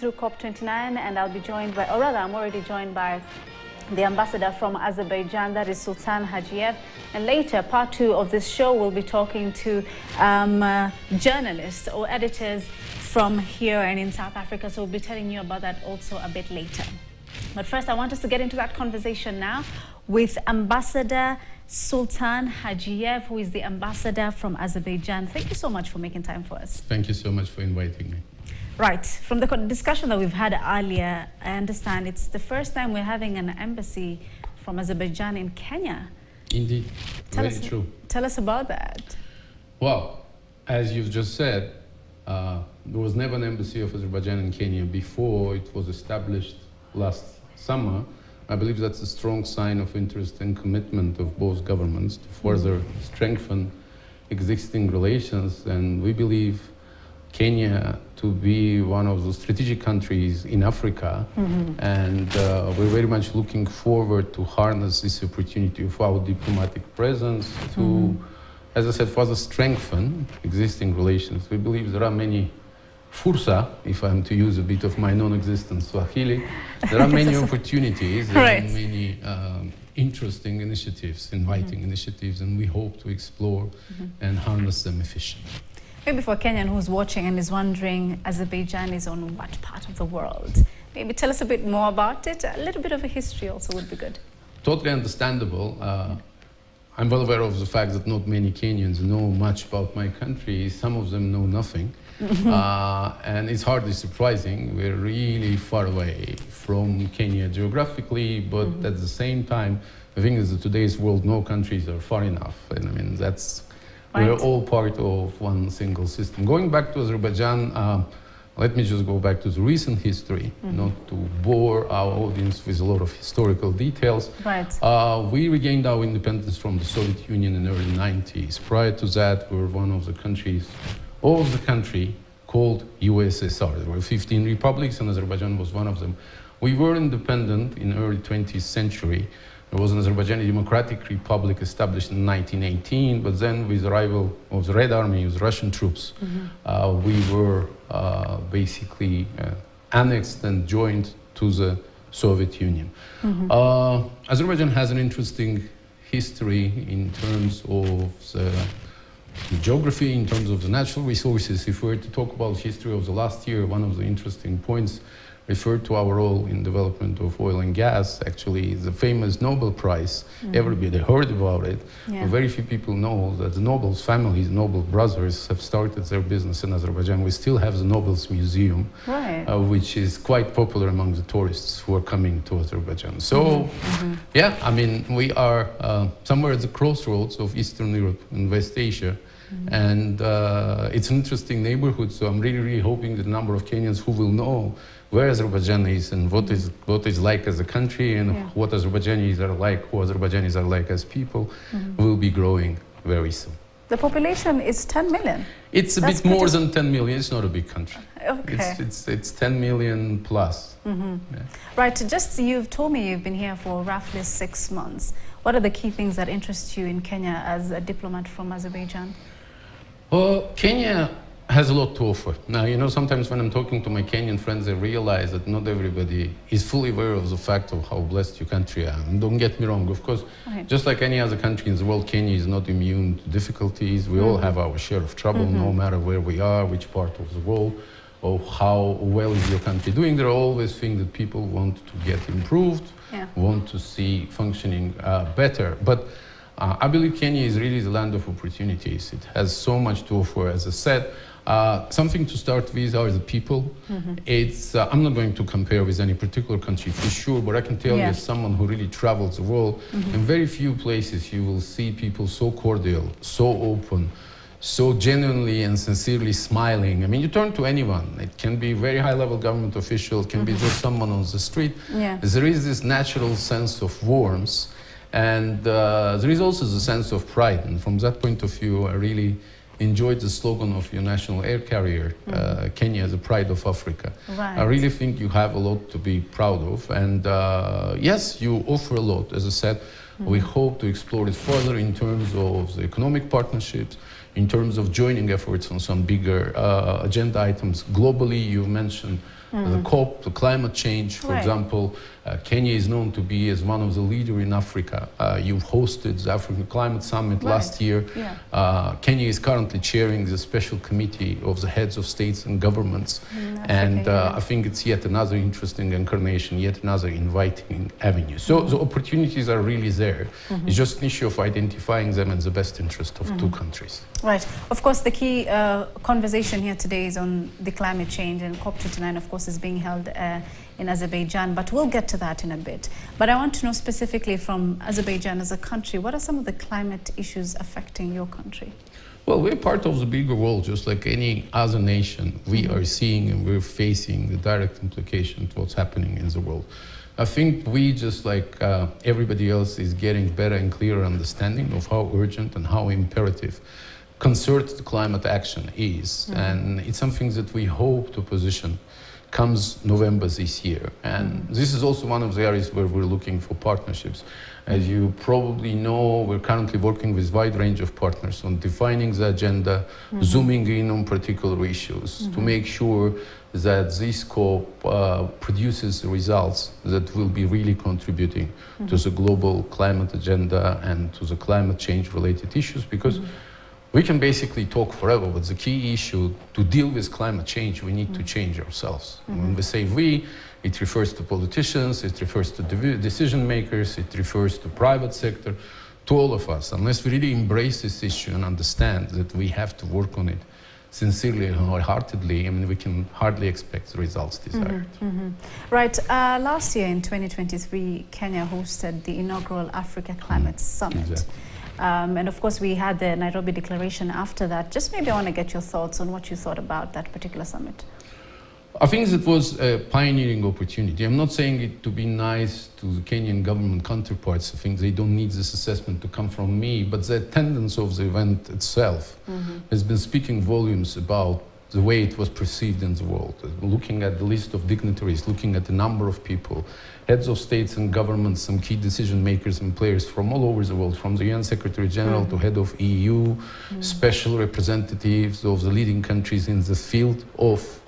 through COP29, and I'll be joined by, or rather, I'm already joined by the ambassador from Azerbaijan, that is Sultan Hajiev. And later, part 2 of this show, we'll be talking to journalists or editors from here and in South Africa. So we'll be telling you about that also a bit later. But first, I want us to get into that conversation now with Ambassador Sultan Hajiev, who is the ambassador from Azerbaijan. Thank you so much for making time for us. Thank you so much for inviting me. Right. From the discussion that we've had earlier, I understand it's the first time we're having an embassy from Azerbaijan in Kenya. Indeed. Very true. Tell us about that. Well, as you've just said, there was never an embassy of Azerbaijan in Kenya before it was established last summer. I believe that's a strong sign of interest and commitment of both governments to further strengthen existing relations. And we believe Kenya to be one of the strategic countries in Africa. And we're very much looking forward to harness this opportunity of our diplomatic presence to, as I said, further strengthen existing relations. We believe there are many fursa, if I'm to use a bit of my non-existent Swahili, there are many opportunities, there are many interesting initiatives, inviting initiatives, and we hope to explore and harness them efficiently. Maybe for Kenyan who's watching and is wondering, Azerbaijan is on what part of the world? Maybe tell us a bit more about it. A little bit of a history also would be good. Totally understandable. I'm well aware of the fact that not many Kenyans know much about my country. Some of them know nothing. And it's hardly surprising. We're really far away from Kenya geographically, but at the same time, the thing is that today's world, no countries are far enough. And I mean, we're all part of one single system. Going back to Azerbaijan, let me just go back to the recent history, not to bore our audience with a lot of historical details. We regained our independence from the Soviet Union in the early 90s. Prior to that, we were one of the countries of the country called USSR. There were 15 republics and Azerbaijan was one of them. We were independent in the early 20th century. There was an Azerbaijani Democratic Republic established in 1918, but then with the arrival of the Red Army, with Russian troops, we were basically annexed and joined to the Soviet Union. Azerbaijan has an interesting history in terms of the geography, in terms of the natural resources. If we were to talk about the history of the last year, one of the interesting points referred to our role in development of oil and gas, actually the famous Nobel Prize. Everybody heard about it, but very few people know that the Nobel families, Nobel brothers, have started their business in Azerbaijan. We still have the Nobel's Museum, which is quite popular among the tourists who are coming to Azerbaijan. So, yeah, I mean, we are somewhere at the crossroads of Eastern Europe and West Asia. And it's an interesting neighborhood, so I'm really, really hoping that the number of Kenyans who will know where Azerbaijan is and what is like as a country and what Azerbaijanis are like, who Azerbaijanis are like as people, will be growing very soon. The population is 10 million. It's a bit more than 10 million. It's not a big country. Okay. It's 10 million plus. Right. Just you've told me you've been here for roughly 6 months. What are the key things that interest you in Kenya as a diplomat from Azerbaijan? Well, Kenya has a lot to offer. Now, you know, sometimes when I'm talking to my Kenyan friends, I realize that not everybody is fully aware of the fact of how blessed your country is. And don't get me wrong, of course, just like any other country in the world, Kenya is not immune to difficulties. We all have our share of trouble, no matter where we are, which part of the world, or how well is your country doing. There are always things that people want to get improved, want to see functioning better. But I believe Kenya is really the land of opportunities. It has so much to offer, as I said. Something to start with are the people. It's I'm not going to compare with any particular country for sure, but I can tell you as someone who really travels the world, in very few places you will see people so cordial, so open, so genuinely and sincerely smiling. I mean, you turn to anyone. It can be very high-level government official, it can be just someone on the street. There is this natural sense of warmth, and there is also the sense of pride. And from that point of view, I really enjoyed the slogan of your national air carrier, Kenya, the pride of Africa. I really think you have a lot to be proud of. And yes, you offer a lot. As I said, we hope to explore it further in terms of the economic partnerships, in terms of joining efforts on some bigger agenda items. Globally, you mentioned the COP, the climate change, for example. Kenya is known to be as one of the leaders in Africa. You've hosted the African Climate Summit last year. Kenya is currently chairing the special committee of the heads of states and governments. And I think it's yet another interesting incarnation, yet another inviting avenue. So the opportunities are really there. It's just an issue of identifying them in the best interest of two countries. Right. Of course, the key conversation here today is on the climate change, and COP29, of course, is being held in Azerbaijan, but we'll get to that in a bit. But I want to know specifically from Azerbaijan as a country, what are some of the climate issues affecting your country? Well, we're part of the bigger world, just like any other nation. We are seeing and we're facing the direct implication of what's happening in the world. I think we, just like everybody else, is getting better and clearer understanding of how urgent and how imperative concerted climate action is. And it's something that we hope to position comes November this year. And this is also one of the areas where we're looking for partnerships. As you probably know, we're currently working with a wide range of partners on defining the agenda, zooming in on particular issues to make sure that this COP produces results that will be really contributing to the global climate agenda and to the climate change related issues, because we can basically talk forever, but the key issue to deal with climate change, we need to change ourselves. When we say we, it refers to politicians, it refers to decision makers, it refers to private sector, to all of us. Unless we really embrace this issue and understand that we have to work on it sincerely and wholeheartedly, I mean, we can hardly expect the results desired. Right. Last year in 2023, Kenya hosted the inaugural Africa Climate Summit. Exactly. And of course, we had the Nairobi Declaration after that. Just maybe I want to get your thoughts on what you thought about that particular summit. I think it was a pioneering opportunity. I'm not saying it to be nice to the Kenyan government counterparts. I think they don't need this assessment to come from me, but the attendance of the event itself has been speaking volumes about the way it was perceived in the world. Looking at the list of dignitaries, looking at the number of people, heads of states and governments, some key decision makers and players from all over the world, from the UN Secretary General to head of EU, special representatives of the leading countries in the field of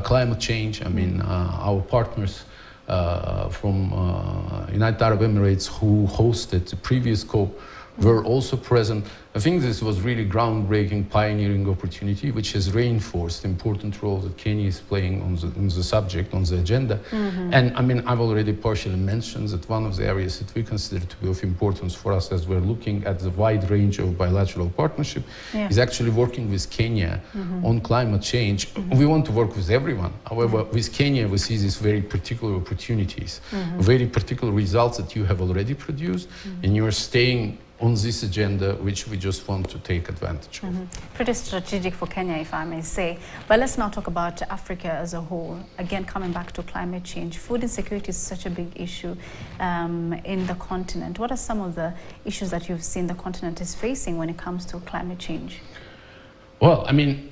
climate change. I mean, our partners from United Arab Emirates who hosted the previous COP were also present. I think this was really groundbreaking, pioneering opportunity, which has reinforced the important role that Kenya is playing on the subject, on the agenda. And I mean, I've already partially mentioned that one of the areas that we consider to be of importance for us as we're looking at the wide range of bilateral partnership is actually working with Kenya on climate change. We want to work with everyone. However, with Kenya, we see these very particular opportunities, very particular results that you have already produced, and you are staying on this agenda, which we just want to take advantage of. Pretty strategic for Kenya, if I may say. But let's now talk about Africa as a whole. Again, coming back to climate change. Food insecurity is such a big issue in the continent. What are some of the issues that you've seen the continent is facing when it comes to climate change? Well, I mean,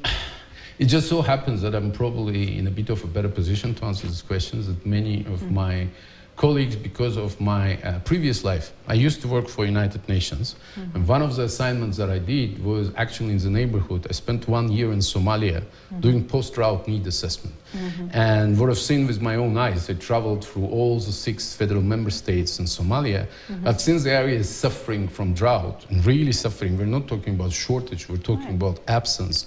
it just so happens that I'm probably in a bit of a better position to answer these questions than many of my colleagues because of my previous life. I used to work for United Nations, and one of the assignments that I did was actually in the neighborhood. I spent 1 year in Somalia doing post-drought need assessment. And what I've seen with my own eyes, I traveled through all the 6 federal member states in Somalia. I've seen the area is suffering from drought, and really suffering. We're not talking about shortage, we're talking about absence.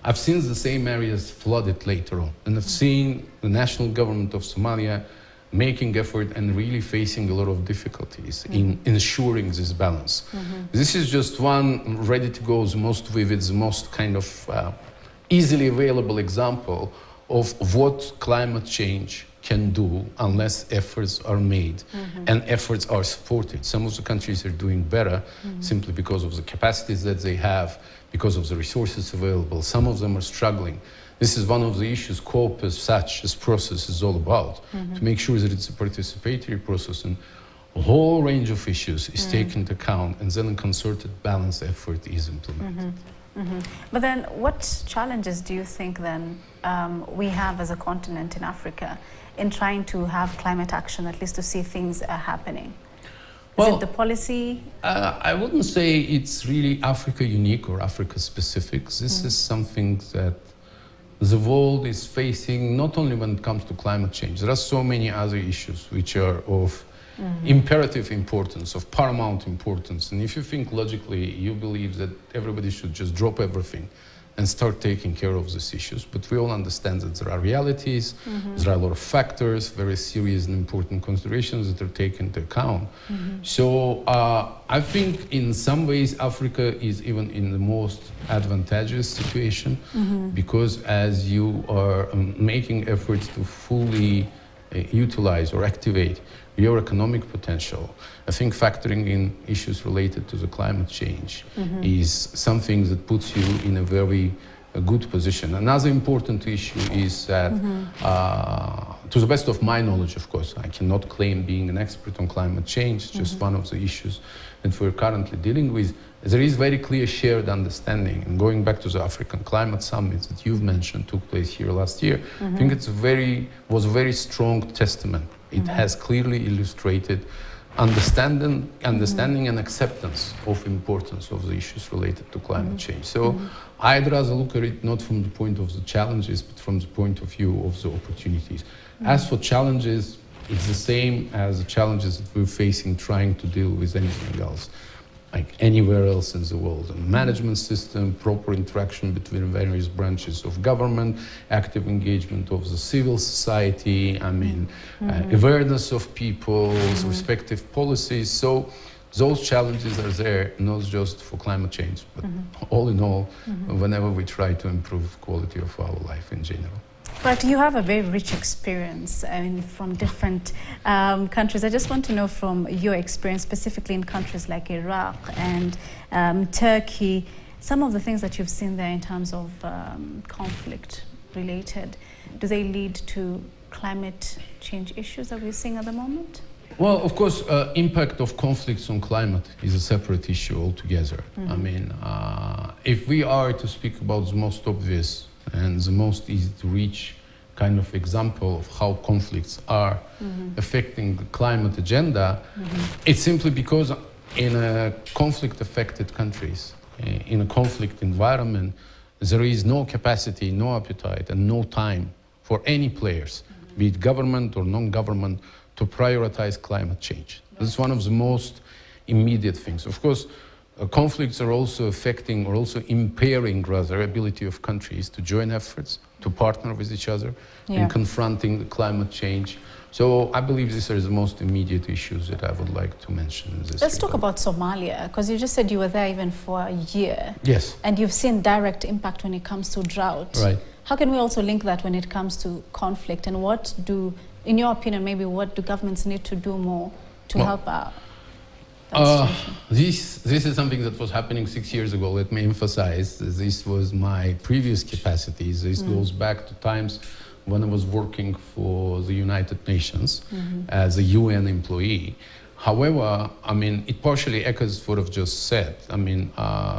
I've seen the same areas flooded later on, and I've seen the national government of Somalia making effort and really facing a lot of difficulties in ensuring this balance. This is just one ready to go, the most vivid, the most kind of easily available example of what climate change can do unless efforts are made and efforts are supported. Some of the countries are doing better simply because of the capacities that they have, because of the resources available. Some of them are struggling. This is one of the issues COP as such, this process is all about, to make sure that it's a participatory process and a whole range of issues is taken into account, and then a concerted, balanced effort is implemented. But then what challenges do you think then we have as a continent in Africa in trying to have climate action, at least to see things are happening? Is it the policy? I wouldn't say it's really Africa unique or Africa specific. This is something that the world is facing, not only when it comes to climate change. There are so many other issues which are of imperative importance, of paramount importance. And if you think logically, you believe that everybody should just drop everything and start taking care of these issues. But we all understand that there are realities, there are a lot of factors, very serious and important considerations that are taken into account. So I think in some ways Africa is even in the most advantageous situation because as you are making efforts to fully utilize or activate your economic potential, I think factoring in issues related to the climate change is something that puts you in a very good position. Another important issue is that, to the best of my knowledge, of course, I cannot claim being an expert on climate change, it's just one of the issues that we're currently dealing with. There is very clear shared understanding, and going back to the African Climate Summit that you've mentioned took place here last year, I think was a very strong testament. It has clearly illustrated understanding and acceptance of importance of the issues related to climate change. So I'd rather look at it not from the point of the challenges, but from the point of view of the opportunities. As for challenges, it's the same as the challenges that we're facing trying to deal with anything else, like anywhere else in the world. A management system, proper interaction between various branches of government, active engagement of the civil society, awareness of people's respective policies. So those challenges are there, not just for climate change, but all in all, whenever we try to improve quality of our life in general. But you have a very rich experience from different countries. I just want to know from your experience, specifically in countries like Iraq and Turkey, some of the things that you've seen there in terms of conflict related, do they lead to climate change issues that we're seeing at the moment? Well, of course, impact of conflicts on climate is a separate issue altogether. If we are to speak about the most obvious and the most easy to reach kind of example of how conflicts are affecting the climate agenda, it's simply because in a conflict-affected countries, in a conflict environment, there is no capacity, no appetite, and no time for any players, be it government or non-government, to prioritize climate change. This is one of the most immediate things. Of course, conflicts are also affecting or also impairing, rather, ability of countries to join efforts, to partner with each other in confronting the climate change. So I believe these are the most immediate issues that I would like to mention in this Let's talk about Somalia, because you just said you were there even for a year. Yes. And you've seen direct impact when it comes to drought. Right. How can we also link that when it comes to conflict? And what do, in your opinion, maybe what do governments need to do more to help out? This is something that was happening 6 years ago. Let me emphasize, this was my previous capacities. This goes back to times when I was working for the United Nations as a UN employee. However, it partially echoes what I've just said.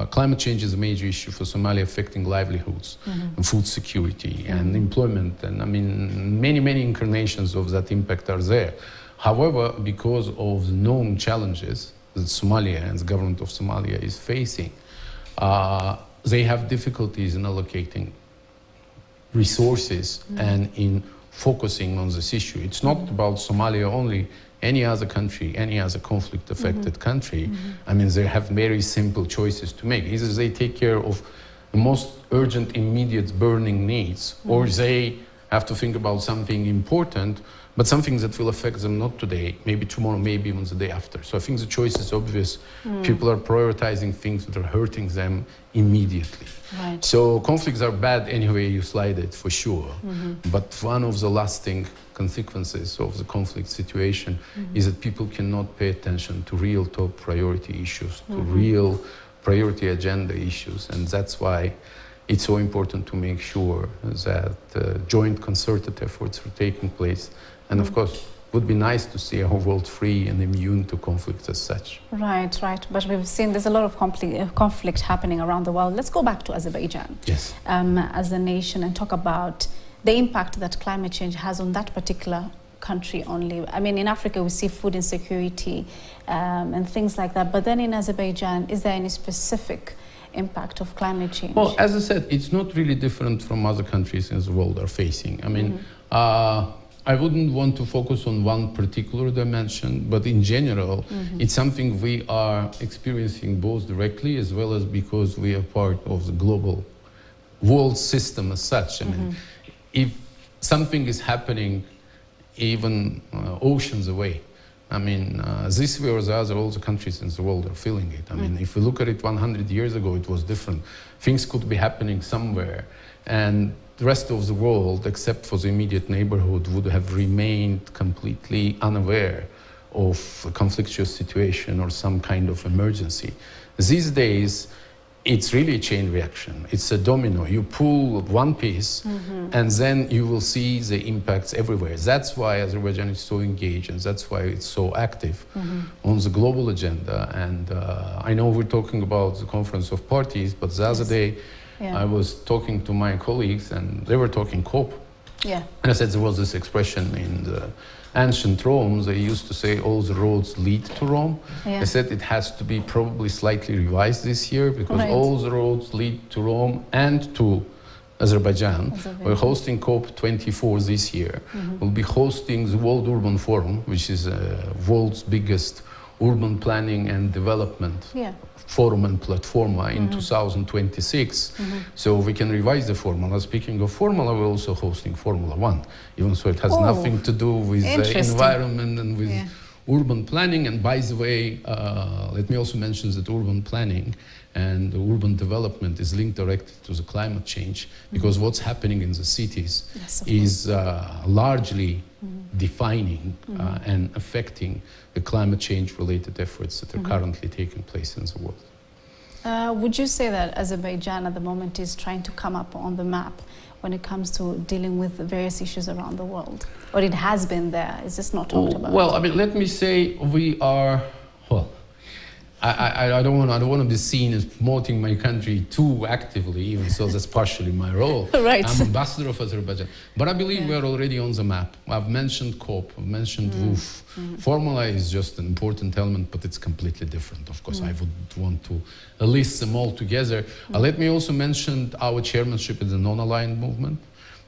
Climate change is a major issue for Somalia, affecting livelihoods and food security and employment. And many incarnations of that impact are there. However, because of the known challenges that Somalia and the government of Somalia is facing, they have difficulties in allocating resources and in focusing on this issue. It's not about Somalia only. Any other country, any other conflict-affected country, they have very simple choices to make. Either they take care of the most urgent, immediate, burning needs, or they have to think about something important, but something that will affect them not today, maybe tomorrow, maybe even the day after. So I think the choice is obvious. People are prioritizing things that are hurting them immediately. Right. So conflicts are bad anyway you slide it, for sure. But one of the lasting consequences of the conflict situation is that people cannot pay attention to real top priority issues, to real priority agenda issues. And that's why it's so important to make sure that joint concerted efforts are taking place. And of course, it would be nice to see our world free and immune to conflicts as such. Right. But we've seen there's a lot of conflict happening around the world. Let's go back to Azerbaijan as a nation and talk about the impact that climate change has on that particular country only. In Africa, we see food insecurity and things like that. But then in Azerbaijan, is there any specific impact of climate change? Well, as I said, it's not really different from other countries in the world are facing. I mean, I wouldn't want to focus on one particular dimension, but in general, it's something we are experiencing both directly as well as because we are part of the global world system as such. I mean, if something is happening even oceans away, I mean, this way or the other, all the countries in the world are feeling it. I mean, if we look at it 100 years ago, it was different. Things could be happening somewhere, and the rest of the world, except for the immediate neighborhood, would have remained completely unaware of a conflictuous situation or some kind of emergency. These days, it's really a chain reaction. It's a domino. You pull one piece, and then you will see the impacts everywhere. That's why Azerbaijan is so engaged, and that's why it's so active on the global agenda. And I know we're talking about the Conference of Parties, but the other day, I was talking to my colleagues, and they were talking COP. And I said there was this expression in the ancient Rome, they used to say all the roads lead to Rome. I said it has to be probably slightly revised this year because all the roads lead to Rome and to Azerbaijan. We're hosting COP24 this year. We'll be hosting the World Urban Forum, which is the world's biggest urban planning and development forum and platforma in 2026. So we can revise the formula. Speaking of formula, we're also hosting Formula 1, even so it has nothing to do with the environment and with urban planning. And by the way, let me also mention that urban planning and urban development is linked directly to the climate change, because what's happening in the cities is largely defining and affecting the climate change related efforts that are currently taking place in the world. Would you say that Azerbaijan at the moment is trying to come up on the map when it comes to dealing with the various issues around the world? Or it has been there, it's just not talked about? Well, I mean, let me say we are, well, I don't want to be seen as promoting my country too actively, even so that's partially my role. I'm ambassador of Azerbaijan. But I believe we are already on the map. I've mentioned COP, I've mentioned WOOF. Formula is just an important element, but it's completely different. Of course, I would want to list them all together. Let me also mention our chairmanship in the non-aligned movement,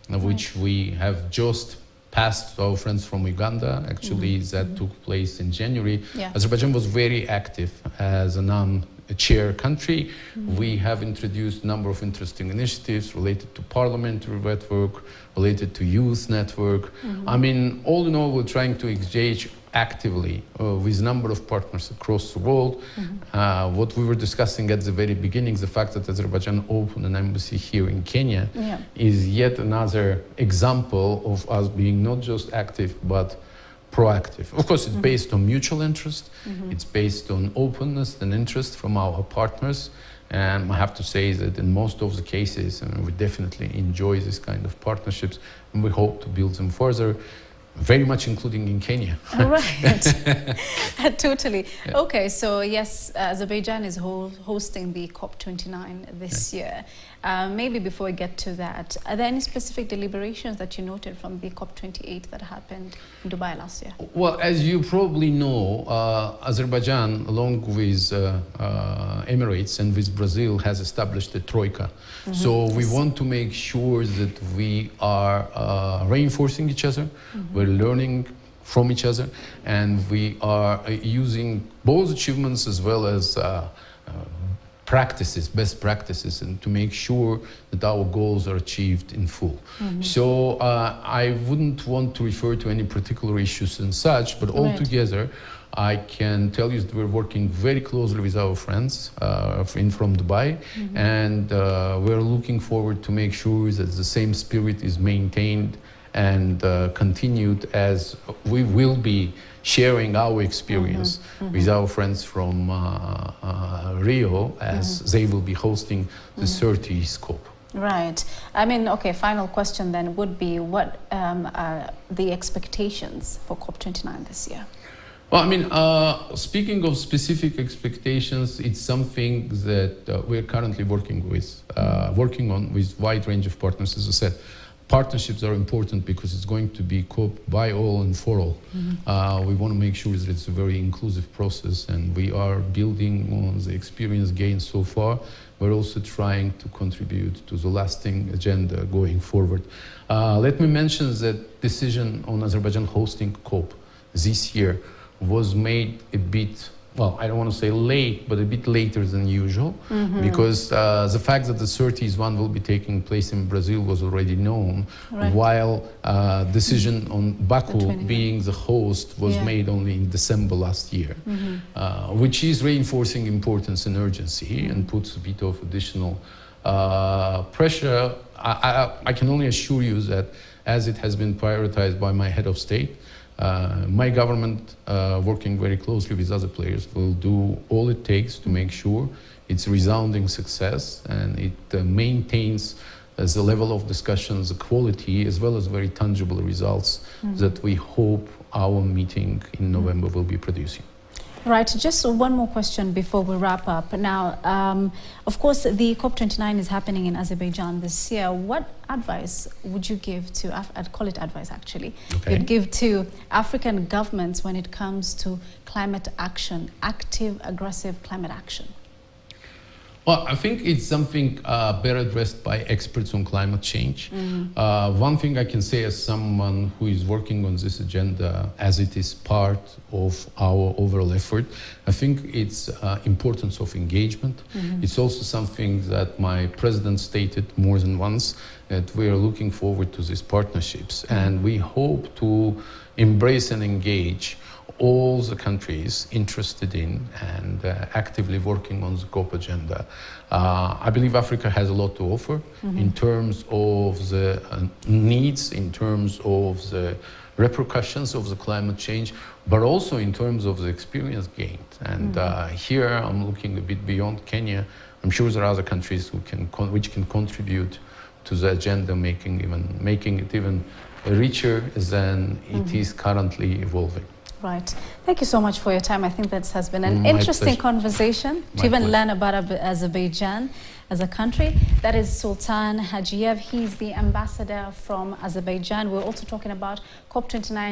which we have just passed to our friends from Uganda. Actually, that took place in January. Azerbaijan was very active as a non-chair country. We have introduced a number of interesting initiatives related to parliamentary network, related to youth network. I mean, all in all, we're trying to engage actively with a number of partners across the world. What we were discussing at the very beginning, the fact that Azerbaijan opened an embassy here in Kenya is yet another example of us being not just active but proactive. Of course, it's based on mutual interest. It's based on openness and interest from our partners. And I have to say that in most of the cases, we definitely enjoy this kind of partnerships, and we hope to build them further. Very much including in Kenya. Totally. Okay, so yes, Azerbaijan is hosting the COP29 this year. Maybe before we get to that, are there any specific deliberations that you noted from the COP28 that happened in Dubai last year? Well, as you probably know, Azerbaijan, along with Emirates and with Brazil, has established a troika. So we want to make sure that we are reinforcing each other, we're learning from each other, and we are using both achievements as well as practices, best practices, and to make sure that our goals are achieved in full. So I wouldn't want to refer to any particular issues and such, but altogether, I can tell you that we're working very closely with our friends from Dubai, and we're looking forward to make sure that the same spirit is maintained and continued, as we will be sharing our experience with our friends from Rio, as they will be hosting the 30th COP. Right. I mean, okay, final question then would be, what are the expectations for COP29 this year? Well, I mean, speaking of specific expectations, it's something that we're currently working on with a wide range of partners, as I said. partnerships are important because it's going to be coped by all and for all. We want to make sure that it's a very inclusive process, and we are building on the experience gained so far. We're also trying to contribute to the lasting agenda going forward. Let me mention that decision on Azerbaijan hosting COP this year was made a bit, well, I don't want to say late, but a bit later than usual, because the fact that the 30th one will be taking place in Brazil was already known, while decision on Baku being the host was made only in December last year, which is reinforcing importance and urgency and puts a bit of additional pressure. I can only assure you that as it has been prioritized by my head of state, my government, working very closely with other players, will do all it takes to make sure it's resounding success and it maintains the level of discussions, the quality, as well as very tangible results that we hope our meeting in November will be producing. Right, just one more question before we wrap up. Now, of course, the COP29 is happening in Azerbaijan this year. What advice would you give to, I'd call it advice actually, you'd give to African governments when it comes to climate action, active, aggressive climate action? Well, I think it's something better addressed by experts on climate change. One thing I can say as someone who is working on this agenda, as it is part of our overall effort, I think it's importance of engagement. It's also something that my president stated more than once, that we are looking forward to these partnerships, and we hope to embrace and engage all the countries interested in and actively working on the COP agenda. I believe Africa has a lot to offer in terms of the needs, in terms of the repercussions of the climate change, but also in terms of the experience gained. And here I'm looking a bit beyond Kenya. I'm sure there are other countries which can contribute to the agenda, making it even richer than it is currently evolving. Right. Thank you so much for your time. I think that has been an interesting conversation to even learn about Azerbaijan as a country. That is Sultan Hajiev. He's the ambassador from Azerbaijan. We're also talking about COP29.